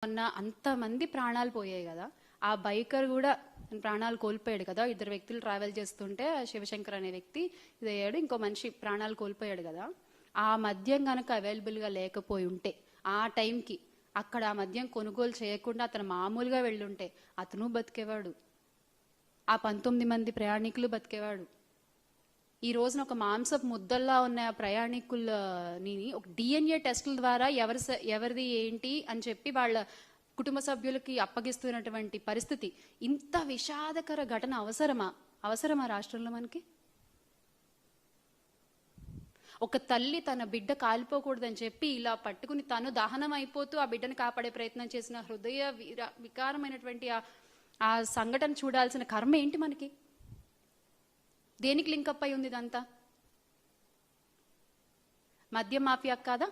మొన్న అంతమంది ప్రాణాలు పోయాయి కదా. ఆ బైకర్ కూడా ప్రాణాలు కోల్పోయాడు కదా. 2 వ్యక్తులు ట్రావెల్ చేస్తుంటే శివశంకర్ అనే వ్యక్తి ఇదయ్యాడు, ఇంకో మనిషి ప్రాణాలు కోల్పోయాడు కదా. ఆ మద్యం కనుక అవైలబుల్గా లేకపోయి ఉంటే, ఆ టైంకి అక్కడ ఆ మద్యం కొనుగోలు చేయకుండా అతను మామూలుగా వెళ్ళుంటే అతను బతికేవాడు, ఆ 19 మంది ప్రయాణికులు బతికేవాడు. ఈ రోజున ఒక మాంసపు ముద్దల్లా ఉన్న ప్రయాణికులని ఒక డిఎన్ఏ టెస్టుల ద్వారా ఎవరిది ఏంటి అని చెప్పి వాళ్ళ కుటుంబ సభ్యులకి అప్పగిస్తున్నటువంటి పరిస్థితి. ఇంత విషాదకర ఘటన అవసరమా రాష్ట్రంలో మనకి? ఒక తల్లి తన బిడ్డ కాలిపోకూడదని చెప్పి ఇలా పట్టుకుని తను దహనం అయిపోతూ ఆ బిడ్డను కాపాడే ప్రయత్నం చేసిన హృదయ వికారమైనటువంటి ఆ సంఘటన చూడాల్సిన కర్మ ఏంటి మనకి? దేనికి లింకప్ అయి ఉంది ఇదంతా? మద్యం మాఫియా కాదా?